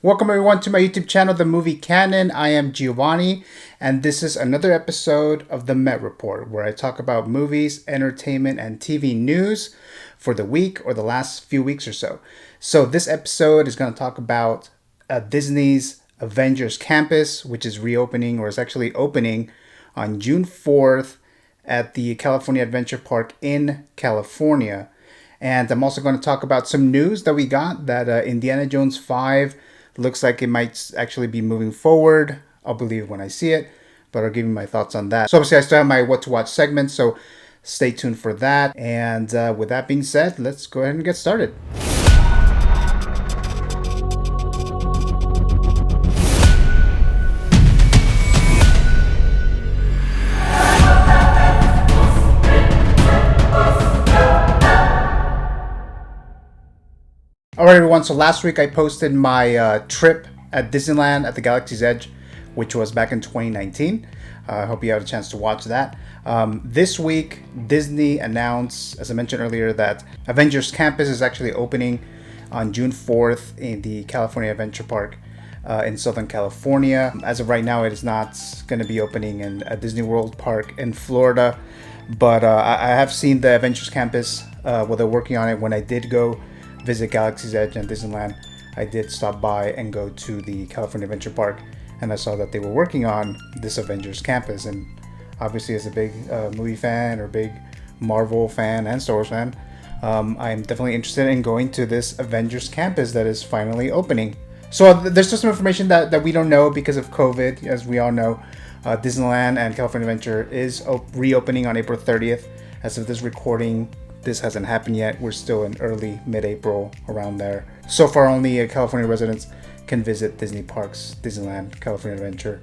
Welcome everyone to my YouTube channel, The Movie Canon. I am Giovanni, and this is another episode of the Met Report, where I talk about movies, entertainment, and TV news for the week or the last few weeks or so. So this episode is going to talk about Disney's Avengers campus, which is reopening, or is actually opening on June 4th at the California Adventure Park in California. And I'm also going to talk about some news that we got that Indiana Jones 5 looks like it might actually be moving forward. I'll believe when I see it, but I'll give you my thoughts on that. So obviously I still have my what to watch segment, so stay tuned for that. And with that being said, let's go ahead and get started. Alright everyone, so last week I posted my trip at Disneyland at the Galaxy's Edge, which was back in 2019. I hope you had a chance to watch that. This week, Disney announced, as I mentioned earlier, that Avengers Campus is actually opening on June 4th in the California Adventure Park in Southern California. As of right now, it is not going to be opening in a Disney World Park in Florida, but I have seen the Avengers Campus while they're working on it. When I did go visit Galaxy's Edge and Disneyland, I did stop by and go to the California Adventure Park, and I saw that they were working on this Avengers campus. And obviously, as a big movie fan or big Marvel fan and Star Wars fan, I'm definitely interested in going to this Avengers campus that is finally opening. So there's just some information that we don't know because of COVID. As we all know, Disneyland and California Adventure is reopening on April 30th. As of this recording, this hasn't happened yet. We're still in early mid-April, around there. So far, only California residents can visit Disney parks, Disneyland, California Adventure,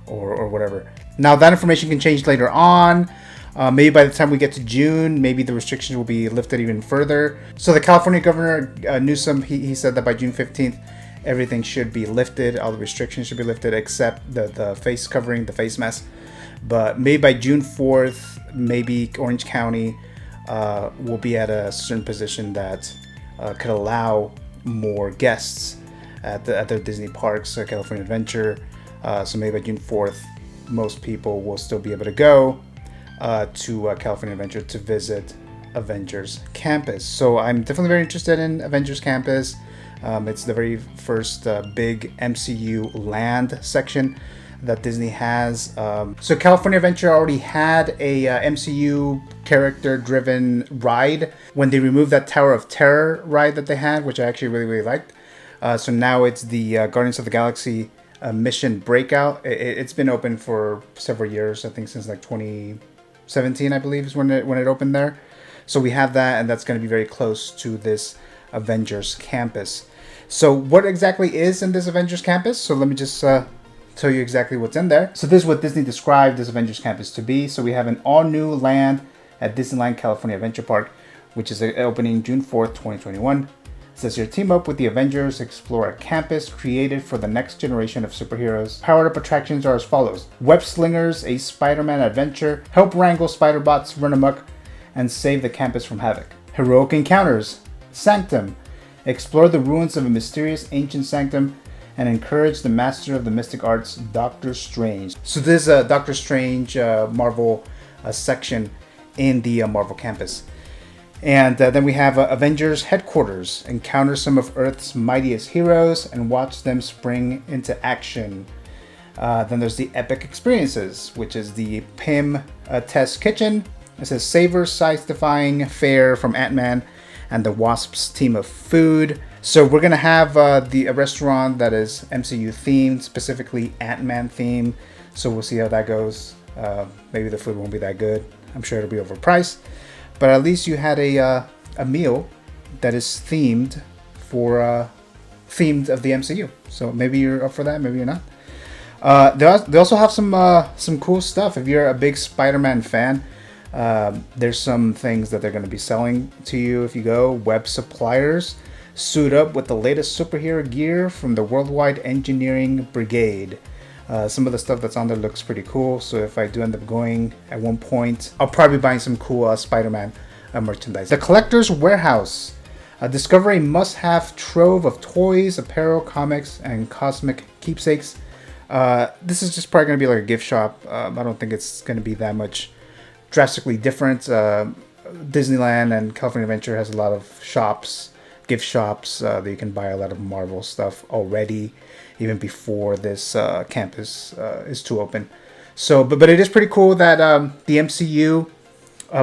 or whatever. Now, that information can change later on. Maybe by the time we get to June, maybe the restrictions will be lifted even further. So the California governor, Newsom, he said that by June 15th, everything should be lifted. All the restrictions should be lifted except the face covering, the face mask. But maybe by June 4th, maybe Orange County will be at a certain position that could allow more guests at the Disney parks, California Adventure. So maybe by June 4th, most people will still be able to go to California Adventure to visit Avengers Campus. So I'm definitely very interested in Avengers Campus. It's the very first big MCU land section that Disney has. So California Adventure already had a MCU character-driven ride when they removed that Tower of Terror ride that they had, which I actually really liked. So now it's the Guardians of the Galaxy Mission Breakout. It's been open for several years, I think since like 2017, I believe, is when it opened there. So we have that, and that's going to be very close to this Avengers campus. So what exactly is in this Avengers campus? So let me just tell you exactly what's in there. So this is what Disney described this Avengers campus to be. So we have an all-new land at Disneyland California Adventure Park, which is opening June 4th, 2021. It says here, team up with the Avengers, explore a campus created for the next generation of superheroes. Powered up attractions are as follows: Web Slingers, a Spider-Man adventure, help wrangle spider bots, run amok, and save the campus from havoc. Heroic encounters, Sanctum, explore the ruins of a mysterious ancient sanctum and encourage the master of the mystic arts, Doctor Strange. So this is Doctor Strange Marvel section in the Marvel campus. And then we have Avengers Headquarters. Encounter some of Earth's mightiest heroes and watch them spring into action. Then there's the Epic Experiences, which is the Pym Test Kitchen. It says savor sight-defying fare from Ant-Man and the Wasp's team of food. So we're going to have a restaurant that is MCU themed, specifically Ant-Man themed. So we'll see how that goes. Maybe the food won't be that good. I'm sure it'll be overpriced. But at least you had a meal that is themed of the MCU. So maybe you're up for that, maybe you're not. They also have some cool stuff. If you're a big Spider-Man fan, there's some things that they're going to be selling to you if you go. Web suppliers. Suit up with the latest superhero gear from the Worldwide Engineering Brigade. Some of the stuff that's on there looks pretty cool, so if I do end up going at one point, I'll probably be buying some cool Spider-Man merchandise. The Collector's Warehouse. Discover a must-have trove of toys, apparel, comics, and cosmic keepsakes. This is just probably going to be like a gift shop. I don't think it's going to be that much drastically different. Disneyland and California Adventure has a lot of shops, gift shops that you can buy a lot of Marvel stuff already, even before this campus is to open. So, but it is pretty cool that the MCU,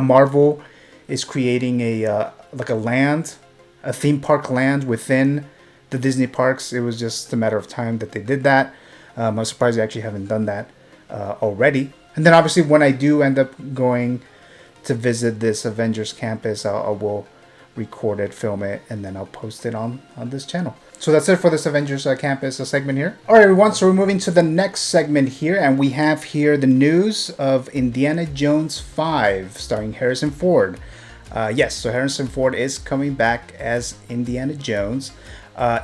Marvel, is creating a like a land, a theme park land within the Disney parks. It was just a matter of time that they did that. I'm surprised they actually haven't done that already. And then obviously when I do end up going to visit this Avengers campus, I will record it, film it, and then I'll post it on this channel. So that's it for this Avengers campus segment here. All right, everyone, so we're moving to the next segment here, and we have here the news of Indiana Jones 5 starring Harrison Ford. Yes, so Harrison Ford is coming back as Indiana Jones.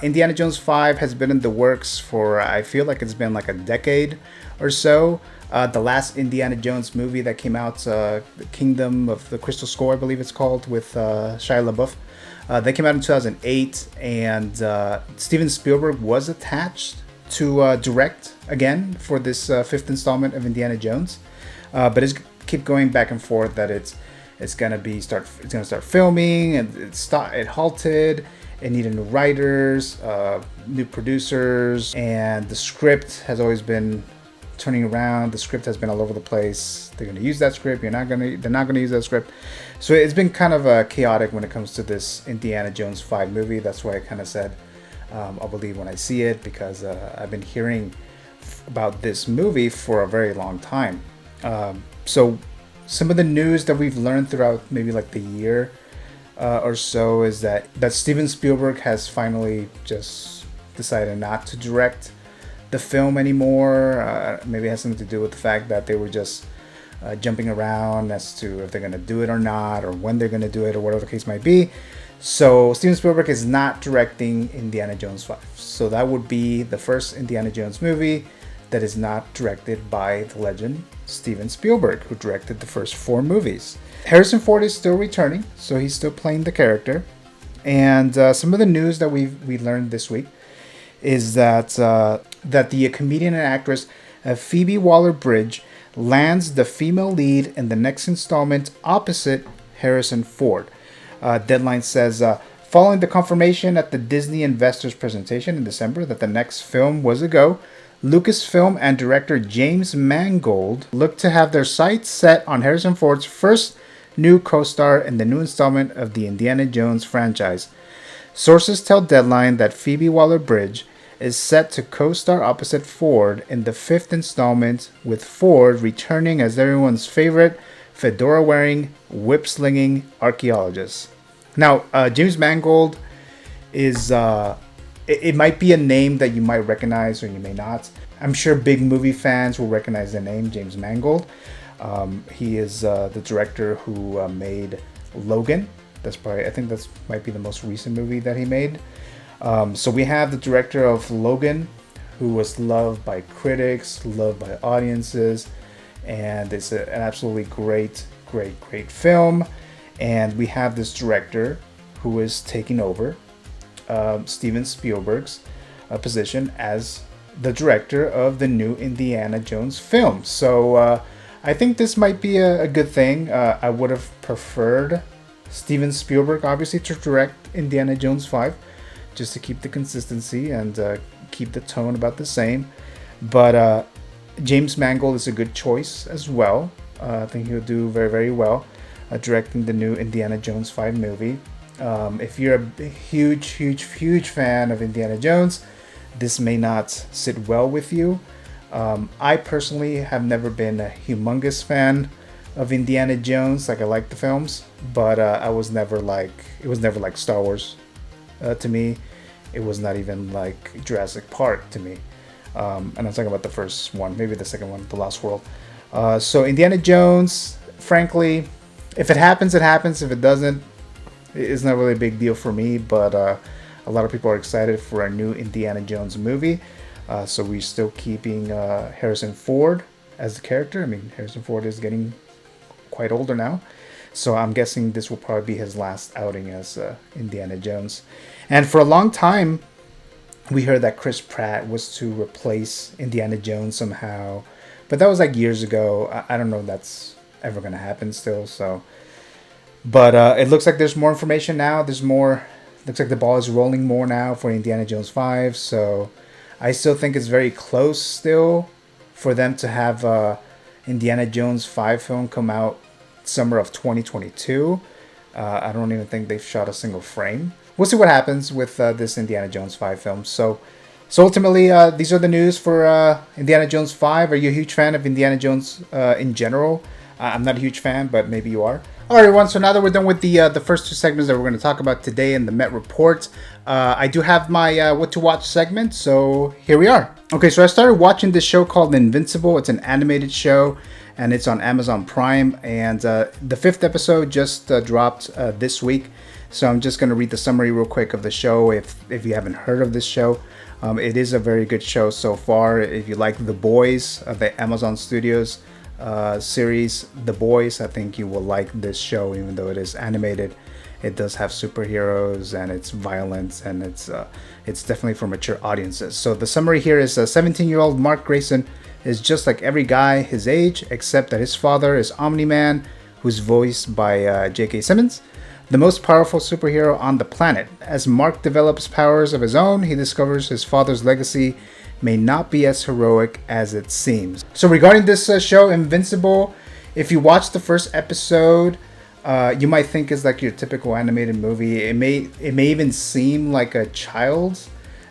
Indiana Jones 5 has been in the works for, I feel like it's been like a decade or so. The last Indiana Jones movie that came out, The Kingdom of the Crystal Skull, I believe it's called, with Shia LaBeouf. That came out in 2008, and Steven Spielberg was attached to direct again for this fifth installment of Indiana Jones. But it's keep going back and forth that it's gonna start filming, and it halted. It needed new writers, new producers, and the script has always been turning around. The script has been all over the place. They're gonna use that script. They're not gonna use that script. So it's been kind of chaotic when it comes to this Indiana Jones 5 movie. That's why I kind of said I'll believe when I see it, because I've been hearing about this movie for a very long time. So some of the news that we've learned throughout maybe like the year or so is that Steven Spielberg has finally just decided not to direct the film anymore. Maybe it has something to do with the fact that they were just jumping around as to if they're going to do it or not, or when they're going to do it, or whatever the case might be. So Steven Spielberg is not directing Indiana Jones 5. So that would be the first Indiana Jones movie that is not directed by the legend Steven Spielberg, who directed the first 4 movies. Harrison Ford is still returning, so he's still playing the character. And some of the news that we learned this week is that the comedian and actress Phoebe Waller-Bridge lands the female lead in the next installment opposite Harrison Ford. Deadline says, following the confirmation at the Disney Investors presentation in December that the next film was a go, Lucasfilm and director James Mangold look to have their sights set on Harrison Ford's first new co-star in the new installment of the Indiana Jones franchise. Sources tell Deadline that Phoebe Waller-Bridge is set to co-star opposite Ford in the 5th installment, with Ford returning as everyone's favorite fedora-wearing, whip-slinging archaeologist. Now, James Mangold is... It might be a name that you might recognize or you may not. I'm sure big movie fans will recognize the name James Mangold. He is the director who made Logan. I think that might be the most recent movie that he made. So we have the director of Logan, who was loved by critics, loved by audiences, and it's an absolutely great film. And we have this director who is taking over Steven Spielberg's position as the director of the new Indiana Jones film. So I think this might be a good thing. I would have preferred Steven Spielberg, obviously, to direct Indiana Jones 5, just to keep the consistency and keep the tone about the same. But James Mangold is a good choice as well. I think he'll do very, very well directing the new Indiana Jones 5 movie. If you're a huge fan of Indiana Jones, this may not sit well with you. I personally have never been a humongous fan of Indiana Jones. Like, I like the films, but it was never like Star Wars to me. It was not even like Jurassic Park to me. And I'm talking about the first one, maybe the second one, The Lost World. So Indiana Jones, frankly, if it happens, it happens. If it doesn't, it's not really a big deal for me. But a lot of people are excited for a new Indiana Jones movie. So we're still keeping Harrison Ford as the character. I mean, Harrison Ford is getting quite older now. So I'm guessing this will probably be his last outing as Indiana Jones. And for a long time, we heard that Chris Pratt was to replace Indiana Jones somehow, but that was like years ago. I don't know if that's ever gonna happen still. So, but it looks like there's more information now. There's more. Looks like the ball is rolling more now for Indiana Jones 5. So, I still think it's very close still for them to have Indiana Jones 5 film come out summer of 2022. I don't even think they've shot a single frame. We'll see what happens with this Indiana Jones 5 film. So ultimately, these are the news for Indiana Jones 5. Are you a huge fan of Indiana Jones in general? I'm not a huge fan, but maybe you are. All right, everyone. So now that we're done with the first two segments that we're going to talk about today in the Met Report, I do have my What to Watch segment. So here we are. Okay, so I started watching this show called Invincible. It's an animated show, and it's on Amazon Prime. And the 5th episode just dropped this week. So I'm just going to read the summary real quick of the show if you haven't heard of this show. It is a very good show so far. If you like The Boys, the Amazon Studios series, The Boys, I think you will like this show, even though it is animated. It does have superheroes and it's violent, and it's definitely for mature audiences. So the summary here is 17-year-old Mark Grayson is just like every guy his age, except that his father is Omni-Man, who's voiced by J.K. Simmons, the most powerful superhero on the planet. As Mark develops powers of his own, he discovers his father's legacy may not be as heroic as it seems. So regarding this show, Invincible, if you watch the first episode, you might think it's like your typical animated movie. It may even seem like a child's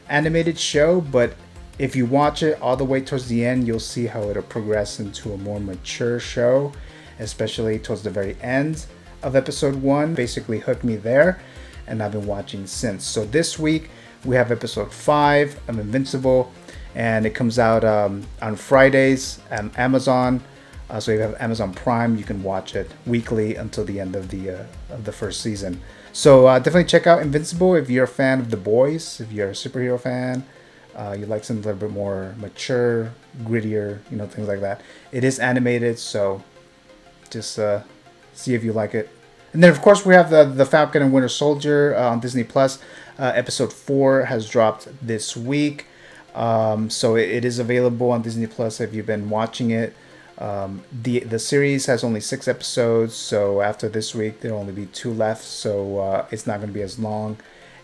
animated show, but if you watch it all the way towards the end, you'll see how it'll progress into a more mature show, especially towards the very end of episode 1. Basically hooked me there, and I've been watching since. So this week we have episode 5 of Invincible, and it comes out on Fridays on Amazon. So if you have Amazon Prime, you can watch it weekly until the end of the first season. So definitely check out Invincible if you're a fan of The Boys. If you're a superhero fan, you like something a little bit more mature, grittier, things like that. It is animated, so just see if you like it. And then, of course, we have the Falcon and Winter Soldier on Disney Plus. Episode 4 has dropped this week. So it is available on Disney Plus if you've been watching it. The series has only 6 episodes, so after this week there'll only be 2 left. So it's not going to be as long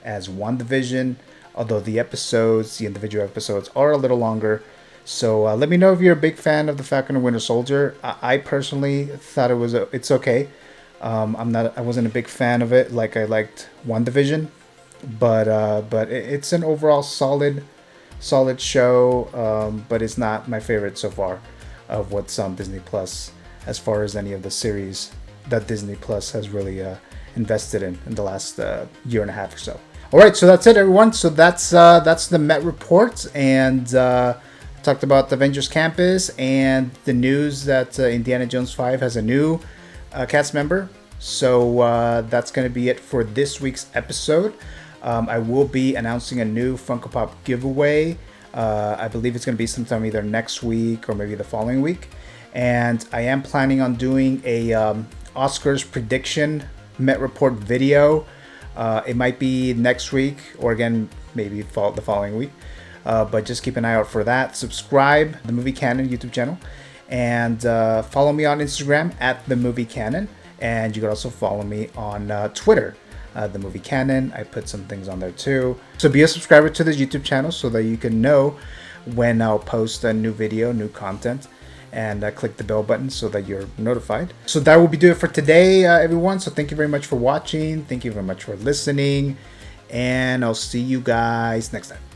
as WandaVision, although the individual episodes are a little longer. So let me know if you're a big fan of the Falcon and Winter Soldier. I personally thought it's okay. I wasn't a big fan of it like I liked WandaVision, but it's an overall solid show. But it's not my favorite so far of what's on Disney Plus, as far as any of the series that Disney Plus has really invested in the last year and a half or so. All right, so that's it, everyone. So that's the Met Report, and talked about the Avengers Campus and the news that Indiana Jones 5 has a new cast member. So that's going to be it for this week's episode. I will be announcing a new Funko Pop giveaway. I believe it's going to be sometime either next week or maybe the following week. And I am planning on doing a Oscars prediction Met Report video. It might be next week or again, maybe the following week. But just keep an eye out for that. Subscribe to the Movie Canon YouTube channel. And follow me on Instagram at the Movie Canon. And you can also follow me on Twitter. The Movie Canon. I put some things on there too. So be a subscriber to this YouTube channel so that you can know when I'll post a new video, new content, and click the bell button so that you're notified. So that will be doing it for today, everyone. So thank you very much for watching. Thank you very much for listening, and I'll see you guys next time.